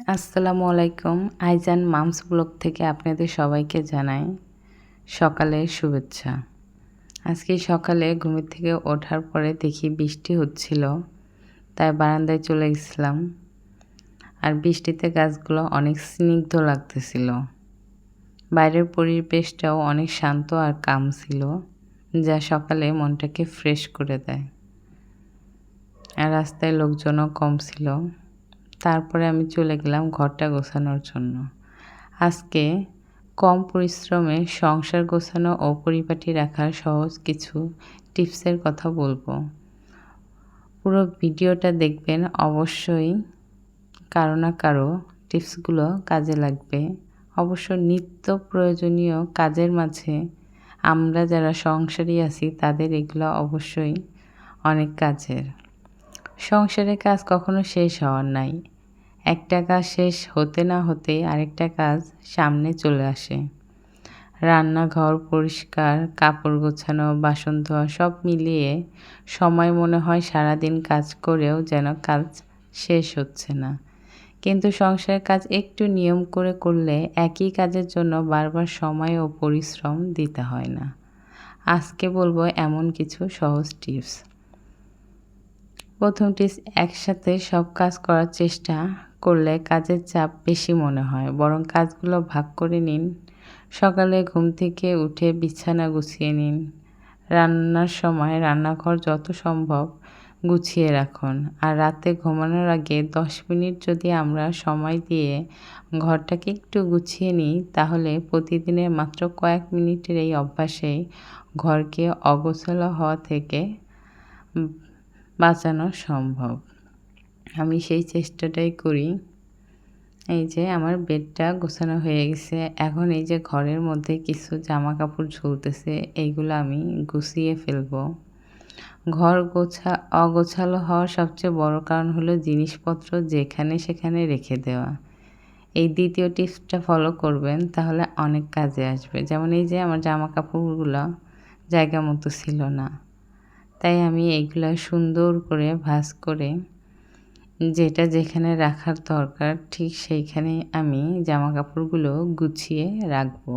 আসসালামু আলাইকুম। আইজান mum's blog থেকে আপনাদের সবাইকে জানাই সকালের শুভেচ্ছা। আজকে সকালে ঘুমের থেকে ওঠার পরে দেখি বৃষ্টি হচ্ছিল, তাই বারান্দায় চলে গেছিলাম। আর বৃষ্টিতে গাছগুলো অনেক স্নিগ্ধ লাগতেছিল। বাইরের পরিবেশটাও অনেক শান্ত আর কাম ছিল, যা সকালে মনটাকে ফ্রেশ করে দেয়। আর রাস্তায় লোকজনও কম ছিল। তারপরে আমি চলে গেলাম ঘরটা গোছানোর জন্য। আজকে কম পরিশ্রমে সংসার গোছানো ও পরিপাটি রাখার সহজ কিছু টিপসের কথা বলবো। পুরো ভিডিওটা দেখবেন, অবশ্যই কারো না কারো টিপসগুলো কাজে লাগবে। অবশ্য নিত্য প্রয়োজনীয় কাজের মাঝে আমরা যারা সংসারী আছি তাদের এগুলো অবশ্যই অনেক কাজের। সংসারের কাজ কখনো শেষ হওয়ার নাই। একটা কাজ শেষ হতে না হতেই আরেকটা কাজ সামনে চলে আসে। রান্নাঘর পরিষ্কার, কাপড় গোছানো, বাসন ধোয়া সব মিলিয়ে সময় মনে হয় সারাদিন কাজ করেও যেন কাজ শেষ হচ্ছে না। কিন্তু সংসারের কাজ একটু নিয়ম করে করলে একই কাজের জন্য বারবার সময় ও পরিশ্রম দিতে হয় না। আজকে বলবো এমন কিছু সহজ টিপস। প্রথম টিপস, একসাথে সব কাজ করার চেষ্টা করলে কাজের চাপ বেশি মনে হয়, বরং কাজগুলো ভাগ করে নিন। সকালে ঘুম থেকে উঠে বিছানা গুছিয়ে নিন। রান্নার সময় রান্নাঘর যত সম্ভব গুছিয়ে রাখুন। আর রাতে ঘুমানোর আগে 10 মিনিট যদি আমরা সময় দিয়ে ঘরটাকে একটু গুছিয়ে নিই, তাহলে প্রতিদিনের মাত্র কয়েক মিনিটের এই অভ্যাসেই ঘরকে অগোছালো হওয়া থেকে বাঁচানো সম্ভব। আমি সেই চেষ্টাটাই করি। এই যে আমার বেডটা গোছানো হয়ে গেছে। এখন এই যে ঘরের মধ্যে কিছু জামাকাপড় ঝুলতেছে, এইগুলো আমি গুছিয়ে ফেলবো। ঘর অগোছালো হওয়ার সবচেয়ে বড় কারণ হলো জিনিসপত্র যেখানে সেখানে রেখে দেওয়া। এই দ্বিতীয় টিপসটা ফলো করবেন, তাহলে অনেক কাজে আসবে। যেমন এই যে আমার জামাকাপড়গুলো জায়গা মতো ছিল না, তাই আমি এইগুলা সুন্দর করে ভাঁজ করে যেটা যেখানে রাখার দরকার ঠিক সেইখানে আমি জামাকাপড়গুলো গুছিয়ে রাখবো।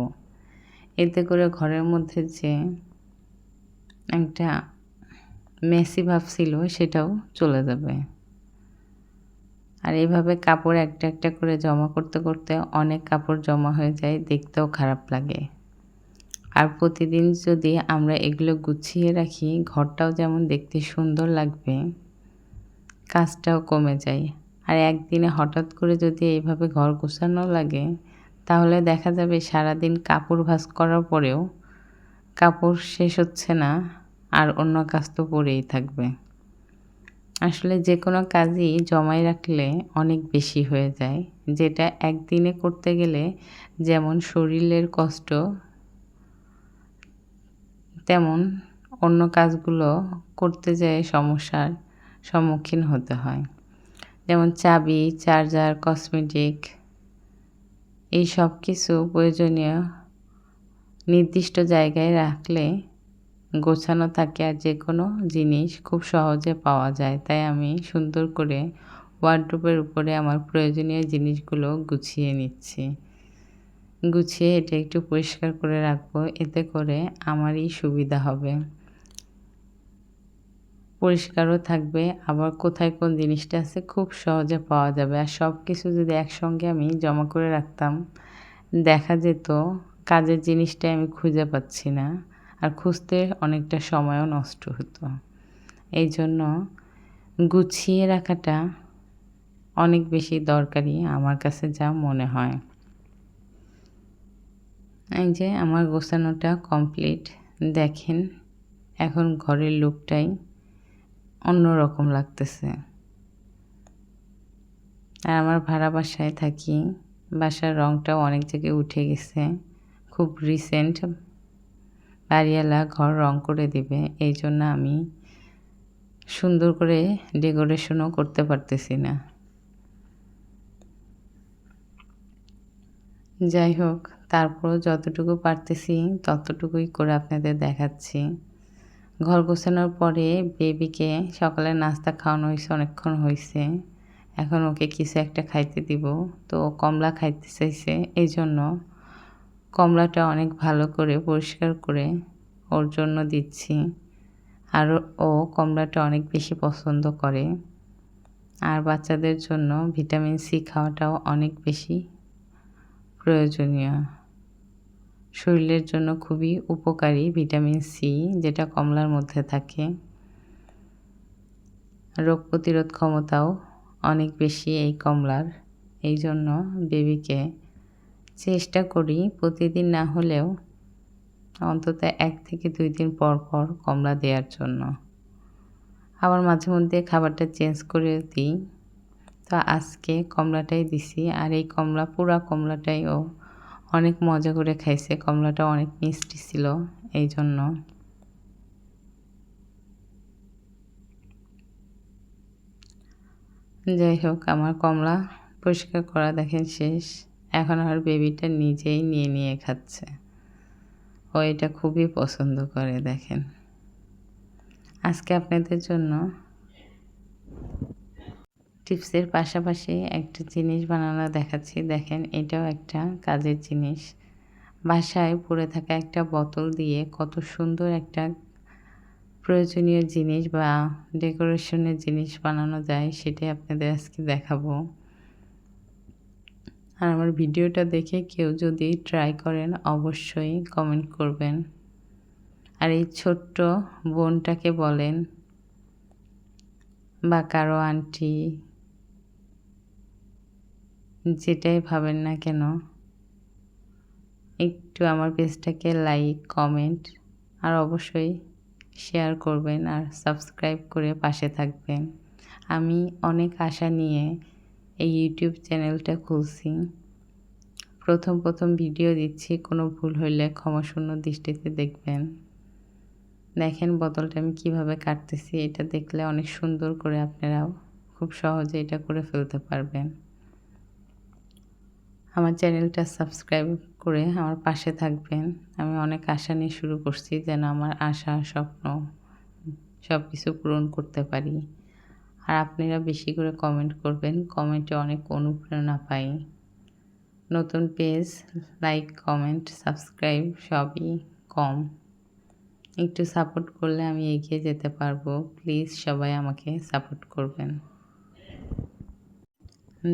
এতে করে ঘরের মধ্যে যে একটা মেসি ভাব ছিল সেটাও চলে যাবে। আর এইভাবে কাপড় একটা একটা করে জমা করতে করতে অনেক কাপড় জমা হয়ে যায়, দেখতেও খারাপ লাগে। আর প্রতিদিন যদি আমরা এগুলো গুছিয়ে রাখি, ঘরটাও যেমন দেখতে সুন্দর লাগবে, কাজটাও কমে যায়। আর একদিনে হঠাৎ করে যদি এইভাবে ঘর গোছানো লাগে, তাহলে দেখা যাবে সারাদিন কাপড় ভাঁজ করার পরেও কাপড় শেষ হচ্ছে না, আর অন্য কাজ তো পড়েই থাকবে। আসলে যে কোনো কাজই জমায় রাখলে অনেক বেশি হয়ে যায়, যেটা একদিনে করতে গেলে যেমন শরীরের কষ্ট, তেমন অন্য কাজগুলো করতে যেয়ে সমস্যার সম্মুখীন হতে হয়। যেমন চাবি, চার্জার, কসমেটিক, এই সব কিছু প্রয়োজনীয় নির্দিষ্ট জায়গায় রাখলে গোছানো থাকে আর যে কোনো জিনিস খুব সহজে পাওয়া যায়। তাই আমি সুন্দর করে ওয়ারড্রোবের উপরে আমার প্রয়োজনীয় জিনিসগুলো গুছিয়ে নিচ্ছি। গুছিয়ে এটা একটু পরিষ্কার করে রাখবো, এতে করে আমারই সুবিধা হবে। পরিষ্কারও থাকবে, আবার কোথায় কোন জিনিসটা আছে খুব সহজে পাওয়া যাবে। আর সব কিছু যদি একসঙ্গে আমি জমা করে রাখতাম, দেখা যেত কাজের জিনিসটাই আমি খুঁজে পাচ্ছি না, আর খুঁজতে অনেকটা সময়ও নষ্ট হতো। এই জন্য গুছিয়ে রাখাটা অনেক বেশি দরকারি আমার কাছে যা মনে হয়। এই যে আমার গোছানোটা কমপ্লিট। দেখেন এখন ঘরের লুকটাই অন্যরকম লাগতেছে। আর আমার ভাড়া বাসায় থাকি, বাসার রংটাও অনেক জায়গায় উঠে গেছে। খুব রিসেন্ট বাড়িওয়ালা ঘর রং করে দিবে, এই জন্য আমি সুন্দর করে ডেকোরেশনও করতে পারতেছি না। যাই হোক, তারপরও যতটুকু পারতেছি ততটুকুই করে আপনাদের দেখাচ্ছি। ঘর গোছানোর পরে বেবিকে সকালে নাস্তা খাওয়ানো হয়েছে, অনেকক্ষণ হয়েছে। এখন ওকে কিছু একটা খাইতে দিব। তো ও কমলা খাইতে চাইছে, এই জন্য কমলাটা অনেক ভালো করে পরিষ্কার করে ওর জন্য দিচ্ছি। আর ও কমলাটা অনেক বেশি পছন্দ করে। আর বাচ্চাদের জন্য ভিটামিন সি খাওয়াটাও অনেক বেশি প্রয়োজনীয়। শরীরের জন্য খুবই উপকারী ভিটামিন সি, যেটা কমলার মধ্যে থাকে। রোগ প্রতিরোধ ক্ষমতাও অনেক বেশি এই কমলার। এই জন্য বেবিকে চেষ্টা করি প্রতিদিন না হলেও অন্তত 1 থেকে 2 দিন পর পর কমলা দেওয়ার জন্য। আবার মাঝে মধ্যে খাবারটা চেঞ্জ করে দিই। তো আজকে কমলাটাই দিছি। আর এই পুরা কমলাটাই ও অনেক মজা করে খাইছে। কমলাটা অনেক মিষ্টি ছিল, এই জন্য। যাই হোক, আমার কমলা পরিষ্কার করা দেখেন শেষ। এখন আমার বেবিটা নিজেই নিয়ে খাচ্ছে। ও এটা খুবই পছন্দ করে দেখেন। আজকে আপনাদের জন্য টিপসের পাশাপাশি একটা জিনিস বানানো দেখাচ্ছি। দেখেন, এটাও একটা কাজের জিনিস। বাসায় পড়ে থাকা একটা বোতল দিয়ে কত সুন্দর একটা প্রয়োজনীয় জিনিস বা ডেকোরেশনের জিনিস বানানো যায়, সেটাই আপনাদের আজকে দেখাবো। আর আমার ভিডিওটা দেখে কেউ যদি ট্রাই করেন অবশ্যই কমেন্ট করবেন। আর এই ছোট্ট বোনটাকে বলেন বা কারো আন্টি, যেটাই ভাবেন না কেন, একটু আমার পেজটাকে লাইক, কমেন্ট আর অবশ্যই শেয়ার করবেন আর সাবস্ক্রাইব করে পাশে থাকবেন। আমি অনেক আশা নিয়ে এই ইউটিউব চ্যানেলটা খুলছি। প্রথম ভিডিও দিচ্ছি, কোনো ভুল হইলে ক্ষমাশূন্য দৃষ্টিতে দেখবেন। দেখেন বোতলটা আমি কিভাবে কাটতেছি, এটা দেখলে অনেক সুন্দর করে আপনারাও খুব সহজে এটা করে ফেলতে পারবেন। আমার চ্যানেলটা সাবস্ক্রাইব করে আমার পাশে থাকবেন। আমি অনেক আশা নিয়ে শুরু করছি, যেন আমার আশা, স্বপ্ন সব কিছু পূরণ করতে পারি। আর আপনারা বেশি করে কমেন্ট করবেন, কমেন্টে অনেক অনুপ্রেরণা পাই। নতুন পেজ, লাইক, কমেন্ট, সাবস্ক্রাইব সবই কম। একটু সাপোর্ট করলে আমি এগিয়ে যেতে পারবো। প্লিজ সবাই আমাকে সাপোর্ট করবেন।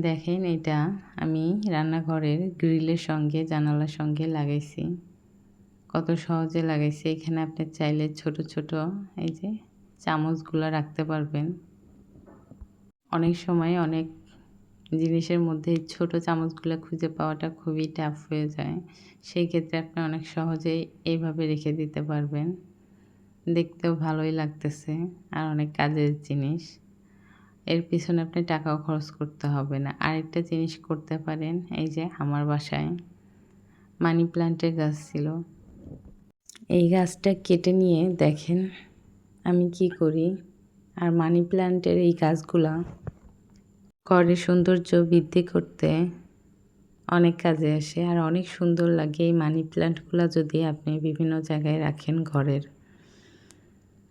দেখেন, এটা আমি রান্নাঘরের গ্রিলের সঙ্গে, জানালার সঙ্গে লাগাইছি। কত সহজে লাগাইছি। এখানে আপনি চাইলে ছোট ছোট এই যে চামচগুলো রাখতে পারবেন। অনেক সময় অনেক জিনিসের মধ্যে ছোট চামচগুলো খুঁজে পাওয়াটা খুবই টাফ হয়ে যায়। সেই ক্ষেত্রে আপনি অনেক সহজেই এইভাবে রেখে দিতে পারবেন। দেখতেও ভালোই লাগতেছে আর অনেক কাজের জিনিস। এর পিছনে আপনি টাকাও খরচ করতে হবে না। আরেকটা জিনিস করতে পারেন, এই যে আমার বাসায় মানি প্ল্যান্টের গাছ ছিল। এই গাছটা কেটে নিয়ে দেখেন আমি কি করি। আর মানি প্ল্যান্টের এই গাছগুলা ঘরের সৌন্দর্য বৃদ্ধি করতে অনেক কাজে আসে আর অনেক সুন্দর লাগে এই মানি প্ল্যান্টগুলো যদি আপনি বিভিন্ন জায়গায় রাখেন ঘরের।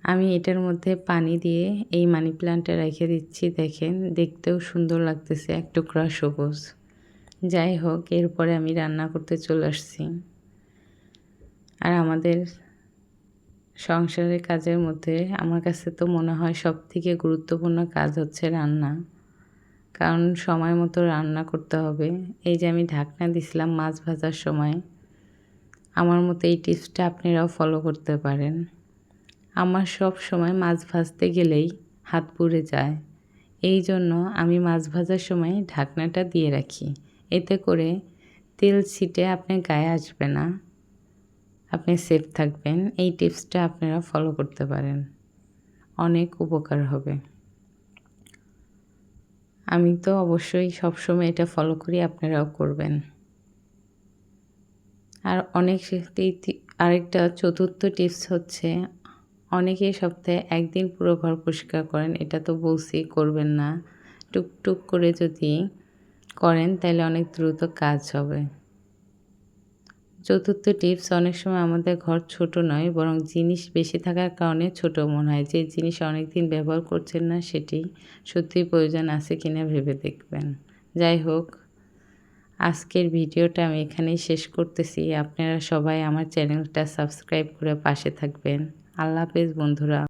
আমি এটার মধ্যে পানি দিয়ে এই মানি প্ল্যান্টটা রেখে দিচ্ছি। দেখেন, দেখতেও সুন্দর লাগতেছে, এক টুকরা সবুজ। যাই হোক, এরপরে আমি রান্না করতে চলে আসছি। আর আমাদের সংসারের কাজের মধ্যে আমার কাছে তো মনে হয় সবথেকে গুরুত্বপূর্ণ কাজ হচ্ছে রান্না। কারণ সময় মতো রান্না করতে হবে। এই যে আমি ঢাকনা দিছিলাম মাছ ভাজার সময়, আমার মতো এই টিপসটা আপনারাও ফলো করতে পারেন। আমার সব সময় মাছ ভাজতে গেলেই হাত পুড়ে যায়। এই জন্য আমি মাছ ভাজার সময় ঢাকনাটা দিয়ে রাখি। এতে করে তেল ছিটে আপনার গায়ে আসবে না, আপনি সেফ থাকবেন। এই টিপসটা আপনারা ফলো করতে পারেন, অনেক উপকার হবে। আমি তো অবশ্যই সবসময় এটা ফলো করি, আপনারাও করবেন। আর আরেকটা চতুর্থ টিপস হচ্ছে, অনেকেই সপ্তাহে 1 দিন পুরো ঘর পরিষ্কার করেন। এটা তো বলছি করবেন না। টুকটুক করে যদি করেন তাহলে অনেক দ্রুত কাজ হবে। চতুর্থ টিপস, অনেক সময় আমাদের ঘর ছোট নয়, বরং জিনিস বেশি থাকার কারণে ছোট মনে হয়। যে জিনিস অনেকদিন ব্যবহার করছেন না, সেটি সত্যিই প্রয়োজন আছে কিনা ভেবে দেখবেন। যাই হোক, আজকের ভিডিওটা আমি এখানেই শেষ করতেছি। আপনারা সবাই আমার চ্যানেলটা সাবস্ক্রাইব করে পাশে থাকবেন। আল্লাহ হাফেজ বন্ধুরা।